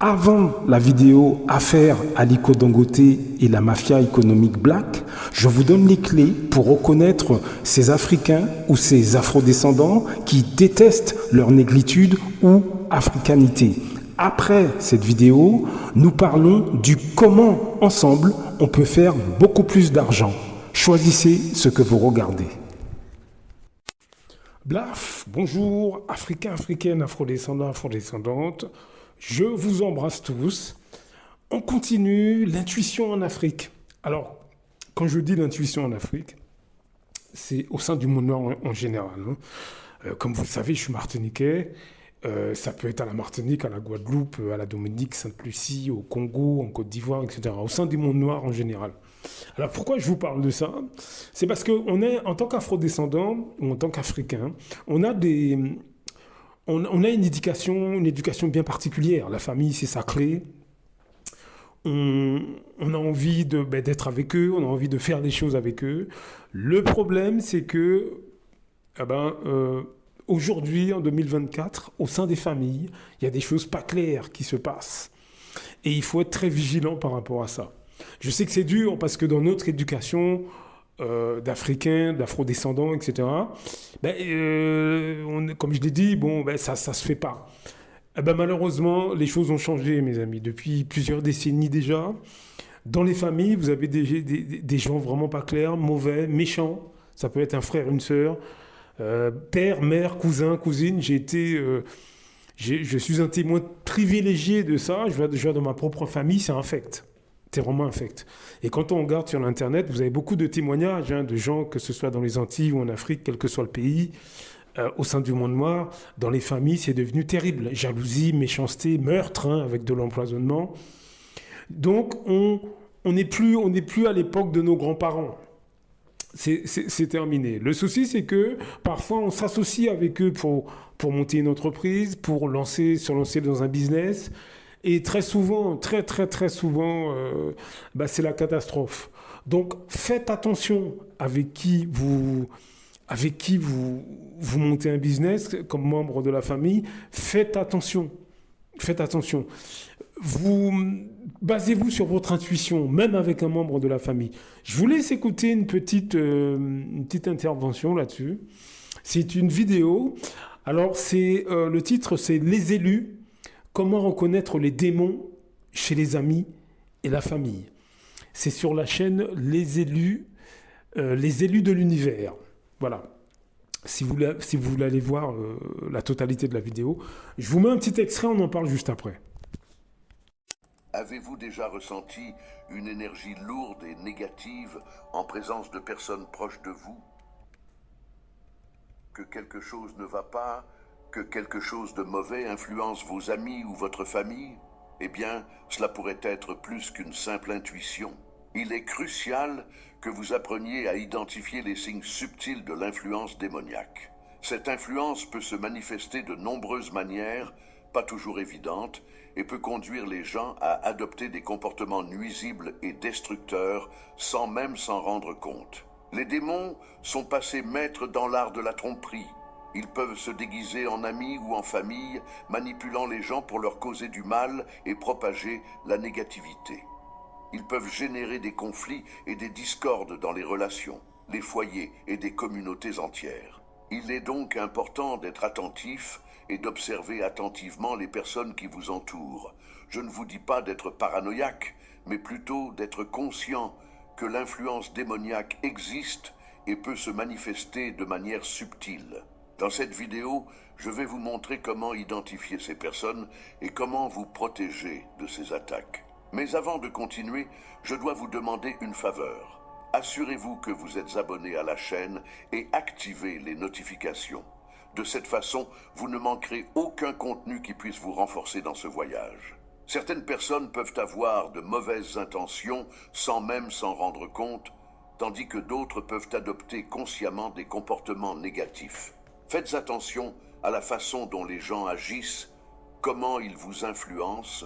Avant la vidéo Affaire Aliko Dangote et la mafia économique black, je vous donne les clés pour reconnaître ces Africains ou ces Afrodescendants qui détestent leur négritude ou africanité. Après cette vidéo, nous parlons du comment ensemble on peut faire beaucoup plus d'argent. Choisissez ce que vous regardez. Blaf, bonjour, Africains, Africaines, Afrodescendants, Afrodescendantes. Je vous embrasse tous. On continue l'intuition en Afrique. Alors, quand je dis l'intuition en Afrique, c'est au sein du monde noir en général. Comme vous le savez, je suis martiniquais. Ça peut être à la Martinique, à la Guadeloupe, à la Dominique, Sainte-Lucie, au Congo, en Côte d'Ivoire, etc. Au sein du monde noir en général. Alors pourquoi je vous parle de ça? C'est parce qu'on est, en tant qu'afrodescendant ou en tant qu'Africain, on a une éducation bien particulière. La famille, c'est sacré. On a envie d'être avec eux, on a envie de faire des choses avec eux. Le problème, c'est que aujourd'hui, en 2024, au sein des familles, il y a des choses pas claires qui se passent. Et il faut être très vigilant par rapport à ça. Je sais que c'est dur parce que dans notre éducation d'Africains, d'Afrodescendants, etc., comme je l'ai dit, ça se fait pas. Malheureusement, les choses ont changé, mes amis, depuis plusieurs décennies déjà. Dans les familles, vous avez des gens vraiment pas clairs, mauvais, méchants. Ça peut être un frère, une sœur, père, mère, cousin, cousine. Je suis un témoin privilégié de ça. Je vois dans ma propre famille, c'est infect. C'est vraiment infect. Et quand on regarde sur l'Internet, vous avez beaucoup de témoignages de gens, que ce soit dans les Antilles ou en Afrique, quel que soit le pays, au sein du monde noir, dans les familles, c'est devenu terrible. Jalousie, méchanceté, meurtre, avec de l'empoisonnement. Donc, on n'est plus à l'époque de nos grands-parents. C'est terminé. Le souci, c'est que parfois, on s'associe avec eux pour monter une entreprise, pour se lancer dans un business. Et très souvent, très souvent, c'est la catastrophe. Donc, faites attention avec qui vous montez un business comme membre de la famille. Faites attention. Faites attention. Basez-vous sur votre intuition, même avec un membre de la famille. Je vous laisse écouter une petite intervention là-dessus. C'est une vidéo. Alors, le titre, c'est « Les élus ». Comment reconnaître les démons chez les amis et la famille. C'est sur la chaîne Les élus de l'univers. Voilà. Si vous voulez aller voir la totalité de la vidéo, je vous mets un petit extrait, on en parle juste après. Avez-vous déjà ressenti une énergie lourde et négative en présence de personnes proches de vous? Que quelque chose ne va pas? Que quelque chose de mauvais influence vos amis ou votre famille? Eh bien, cela pourrait être plus qu'une simple intuition. Il est crucial que vous appreniez à identifier les signes subtils de l'influence démoniaque. Cette influence peut se manifester de nombreuses manières, pas toujours évidentes, et peut conduire les gens à adopter des comportements nuisibles et destructeurs sans même s'en rendre compte. Les démons sont passés maîtres dans l'art de la tromperie. Ils peuvent se déguiser en amis ou en famille, manipulant les gens pour leur causer du mal et propager la négativité. Ils peuvent générer des conflits et des discordes dans les relations, les foyers et des communautés entières. Il est donc important d'être attentif et d'observer attentivement les personnes qui vous entourent. Je ne vous dis pas d'être paranoïaque, mais plutôt d'être conscient que l'influence démoniaque existe et peut se manifester de manière subtile. Dans cette vidéo, je vais vous montrer comment identifier ces personnes et comment vous protéger de ces attaques. Mais avant de continuer, je dois vous demander une faveur. Assurez-vous que vous êtes abonné à la chaîne et activez les notifications. De cette façon, vous ne manquerez aucun contenu qui puisse vous renforcer dans ce voyage. Certaines personnes peuvent avoir de mauvaises intentions sans même s'en rendre compte, tandis que d'autres peuvent adopter consciemment des comportements négatifs. Faites attention à la façon dont les gens agissent, comment ils vous influencent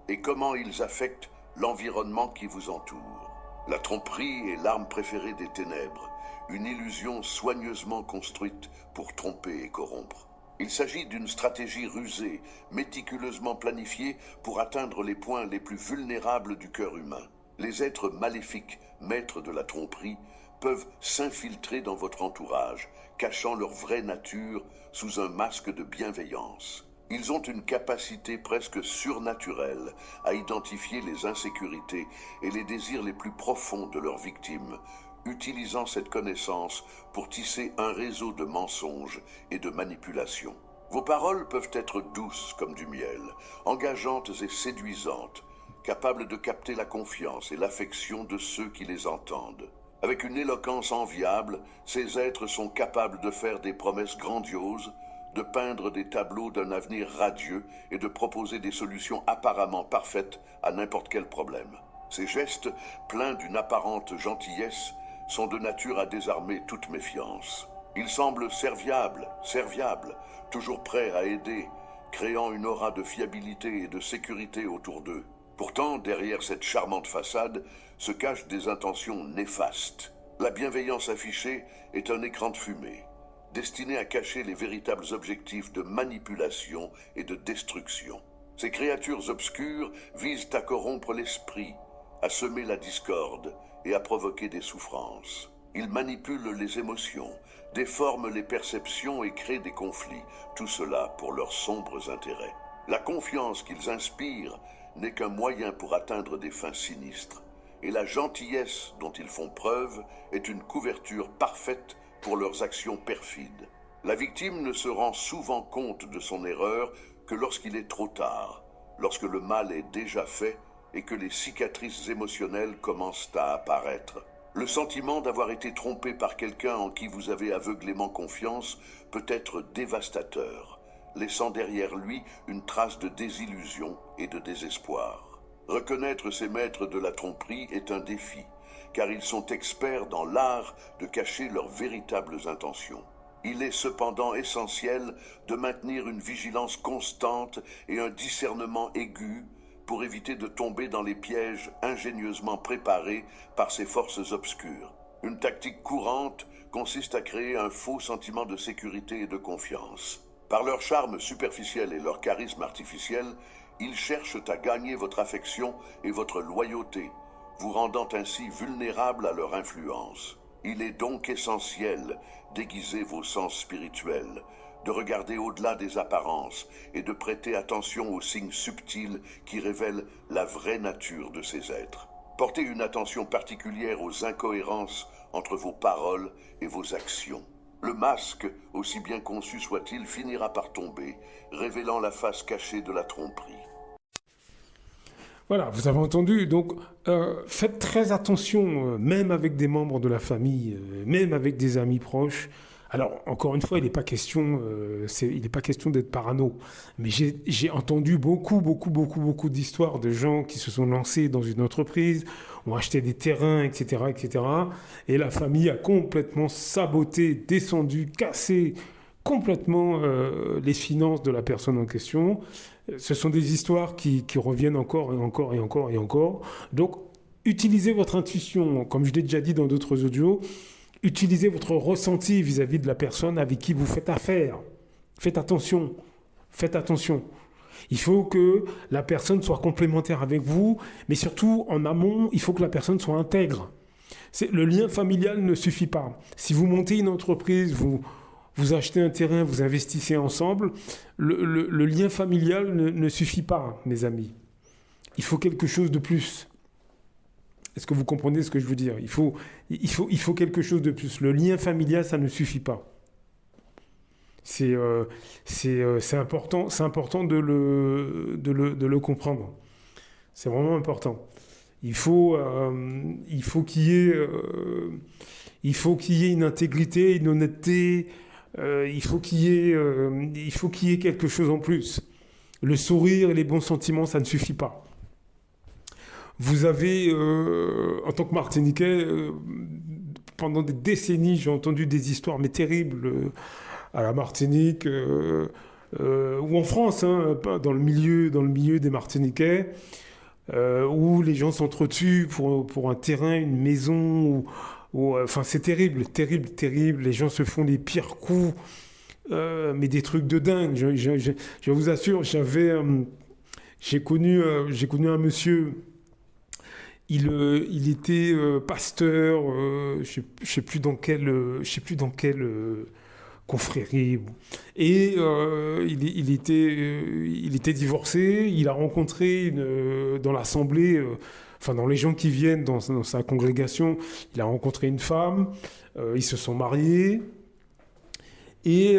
et comment ils affectent l'environnement qui vous entoure. La tromperie est l'arme préférée des ténèbres, une illusion soigneusement construite pour tromper et corrompre. Il s'agit d'une stratégie rusée, méticuleusement planifiée pour atteindre les points les plus vulnérables du cœur humain. Les êtres maléfiques, maîtres de la tromperie, peuvent s'infiltrer dans votre entourage, cachant leur vraie nature sous un masque de bienveillance. Ils ont une capacité presque surnaturelle à identifier les insécurités et les désirs les plus profonds de leurs victimes, utilisant cette connaissance pour tisser un réseau de mensonges et de manipulations. Vos paroles peuvent être douces comme du miel, engageantes et séduisantes, capables de capter la confiance et l'affection de ceux qui les entendent. Avec une éloquence enviable, ces êtres sont capables de faire des promesses grandioses, de peindre des tableaux d'un avenir radieux et de proposer des solutions apparemment parfaites à n'importe quel problème. Ces gestes, pleins d'une apparente gentillesse, sont de nature à désarmer toute méfiance. Ils semblent serviables, toujours prêts à aider, créant une aura de fiabilité et de sécurité autour d'eux. Pourtant, derrière cette charmante façade, se cachent des intentions néfastes. La bienveillance affichée est un écran de fumée, destiné à cacher les véritables objectifs de manipulation et de destruction. Ces créatures obscures visent à corrompre l'esprit, à semer la discorde et à provoquer des souffrances. Ils manipulent les émotions, déforment les perceptions et créent des conflits, tout cela pour leurs sombres intérêts. La confiance qu'ils inspirent n'est qu'un moyen pour atteindre des fins sinistres, et la gentillesse dont ils font preuve est une couverture parfaite pour leurs actions perfides. La victime ne se rend souvent compte de son erreur que lorsqu'il est trop tard, lorsque le mal est déjà fait et que les cicatrices émotionnelles commencent à apparaître. Le sentiment d'avoir été trompé par quelqu'un en qui vous avez aveuglément confiance peut être dévastateur, laissant derrière lui une trace de désillusion et de désespoir. Reconnaître ces maîtres de la tromperie est un défi, car ils sont experts dans l'art de cacher leurs véritables intentions. Il est cependant essentiel de maintenir une vigilance constante et un discernement aigu pour éviter de tomber dans les pièges ingénieusement préparés par ces forces obscures. Une tactique courante consiste à créer un faux sentiment de sécurité et de confiance. Par leur charme superficiel et leur charisme artificiel, ils cherchent à gagner votre affection et votre loyauté, vous rendant ainsi vulnérable à leur influence. Il est donc essentiel d'aiguiser vos sens spirituels, de regarder au-delà des apparences et de prêter attention aux signes subtils qui révèlent la vraie nature de ces êtres. Portez une attention particulière aux incohérences entre vos paroles et vos actions. Le masque, aussi bien conçu soit-il, finira par tomber, révélant la face cachée de la tromperie. Voilà, vous avez entendu. Donc, faites très attention, même avec des membres de la famille, même avec des amis proches. Alors, encore une fois, il n'est pas question d'être parano. Mais j'ai entendu beaucoup d'histoires de gens qui se sont lancés dans une entreprise, ont acheté des terrains, etc., etc. Et la famille a complètement saboté, descendu, cassé complètement les finances de la personne en question. Ce sont des histoires qui reviennent encore et encore et encore et encore. Donc, utilisez votre intuition, comme je l'ai déjà dit dans d'autres audios. Utilisez votre ressenti vis-à-vis de la personne avec qui vous faites affaire. Faites attention. Faites attention. Il faut que la personne soit complémentaire avec vous, mais surtout, en amont, il faut que la personne soit intègre. Le lien familial ne suffit pas. Si vous montez une entreprise, vous achetez un terrain, vous investissez ensemble, le lien familial ne suffit pas, mes amis. Il faut quelque chose de plus. Est-ce que vous comprenez ce que je veux dire ? Il faut quelque chose de plus. Le lien familial, ça ne suffit pas. C'est important de le comprendre. C'est vraiment important. Il faut qu'il y ait une intégrité, une honnêteté. Il faut qu'il y ait quelque chose en plus. Le sourire et les bons sentiments, ça ne suffit pas. Vous avez, en tant que Martiniquais, pendant des décennies, j'ai entendu des histoires mais terribles à la Martinique ou en France, hein, dans le milieu des Martiniquais, où les gens s'entretuent pour un terrain, une maison. Enfin, c'est terrible. Les gens se font les pires coups mais des trucs de dingue. Je vous assure, j'ai connu un monsieur. Il était pasteur, je sais plus dans quelle, je sais plus dans quelle confrérie. Et il était divorcé. Il a rencontré dans l'assemblée, enfin dans les gens qui viennent dans sa congrégation, il a rencontré une femme. Ils se sont mariés. Et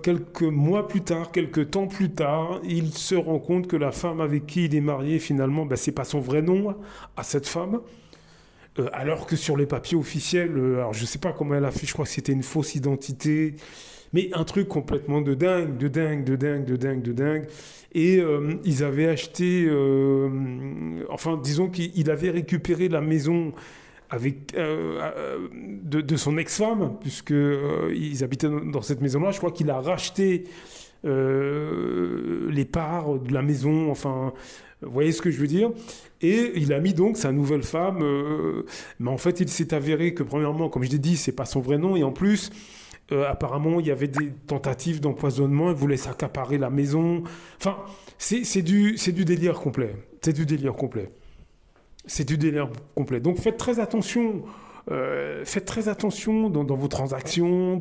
quelques mois plus tard, quelques temps plus tard, il se rend compte que la femme avec qui il est marié, finalement, ben, c'est pas son vrai nom à cette femme. Alors que sur les papiers officiels, alors je sais pas comment elle a fait, je crois que c'était une fausse identité, mais un truc complètement de dingue, de dingue, de dingue, de dingue, de dingue. Et ils avaient acheté, enfin disons qu'il avait récupéré la maison avec, de son ex-femme, puisque ils habitaient dans cette maison-là. Je crois qu'il a racheté les parts de la maison, enfin, vous voyez ce que je veux dire? Et il a mis donc sa nouvelle femme, mais en fait, il s'est avéré que, premièrement, comme je l'ai dit, c'est pas son vrai nom, et en plus, apparemment, il y avait des tentatives d'empoisonnement, il voulait s'accaparer la maison. Enfin, c'est du délire complet. C'est du délire complet. C'est du délire complet. Donc faites très attention dans vos transactions,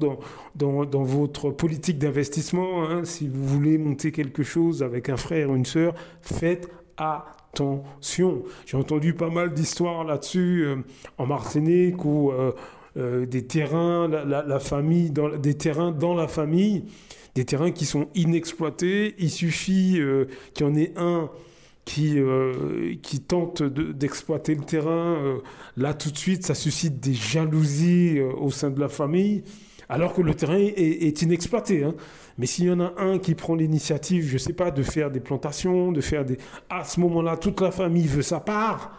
dans votre politique d'investissement. Hein. Si vous voulez monter quelque chose avec un frère ou une sœur, faites attention. J'ai entendu pas mal d'histoires là-dessus en Martinique où des terrains, la famille, des terrains dans la famille, des terrains qui sont inexploités. Il suffit qu'il y en ait un qui tente d'exploiter le terrain. Là, tout de suite, ça suscite des jalousies au sein de la famille, alors que le terrain est inexploité. Hein. Mais s'il y en a un qui prend l'initiative, je ne sais pas, de faire des plantations, de faire des... À ce moment-là, toute la famille veut sa part,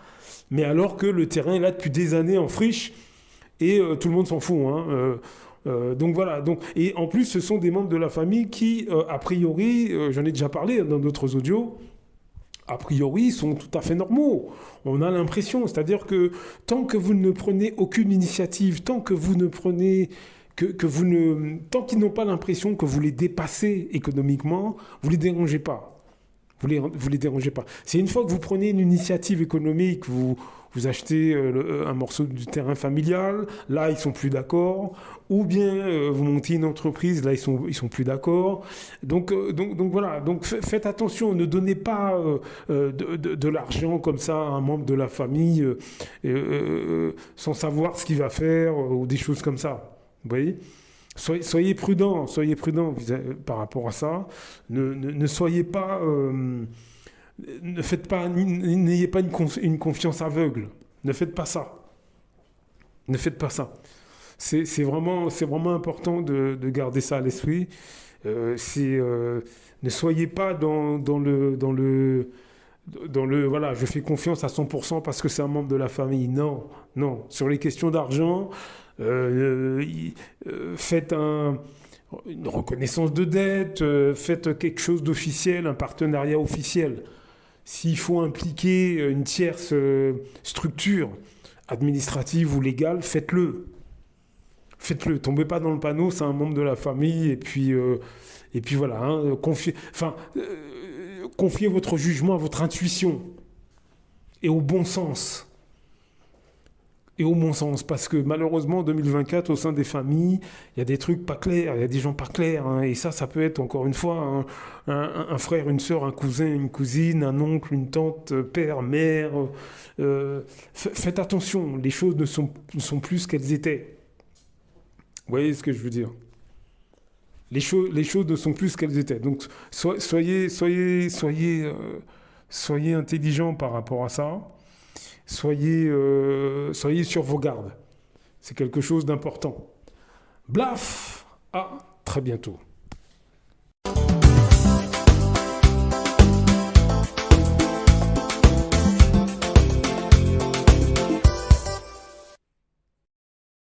mais alors que le terrain est là depuis des années en friche, et tout le monde s'en fout. Hein. Donc voilà. Donc, et en plus, ce sont des membres de la famille qui, a priori, j'en ai déjà parlé dans d'autres audios, a priori, sont tout à fait normaux. On a l'impression, c'est-à-dire que tant que vous ne prenez aucune initiative, tant que vous ne prenez, tant qu'ils n'ont pas l'impression que vous les dépassez économiquement, vous les dérangez pas. Vous les dérangez pas. C'est une fois que vous prenez une initiative économique, vous achetez un morceau du terrain familial, là ils sont plus d'accord, ou bien vous montez une entreprise, là ils sont plus d'accord. Donc voilà, donc faites attention, ne donnez pas de l'argent comme ça à un membre de la famille sans savoir ce qu'il va faire ou des choses comme ça. Vous voyez? Soyez prudents par rapport à ça. Ne soyez pas, ne faites pas, n'ayez pas une confiance aveugle. Ne faites pas ça. Ne faites pas ça. C'est vraiment important de garder ça à l'esprit. Ne soyez pas dans le voilà, je fais confiance à 100% parce que c'est un membre de la famille. Non, non. Sur les questions d'argent, faites une reconnaissance de dette, faites quelque chose d'officiel, un partenariat officiel. S'il faut impliquer une tierce structure administrative ou légale, faites-le. Faites-le. Tombez pas dans le panneau, c'est un membre de la famille, et puis voilà. Hein, confiez votre jugement à votre intuition et au bon sens. Et au bon sens, parce que malheureusement, en 2024, au sein des familles, il y a des trucs pas clairs, il y a des gens pas clairs, hein, et ça peut être, encore une fois, un frère, une sœur, un cousin, une cousine, un oncle, une tante, père, mère. Faites attention, les choses ne sont plus ce qu'elles étaient. Vous voyez ce que je veux dire? Les choses ne sont plus ce qu'elles étaient. Donc, soyez intelligents par rapport à ça. Soyez sur vos gardes. C'est quelque chose d'important. Blaf! À très bientôt.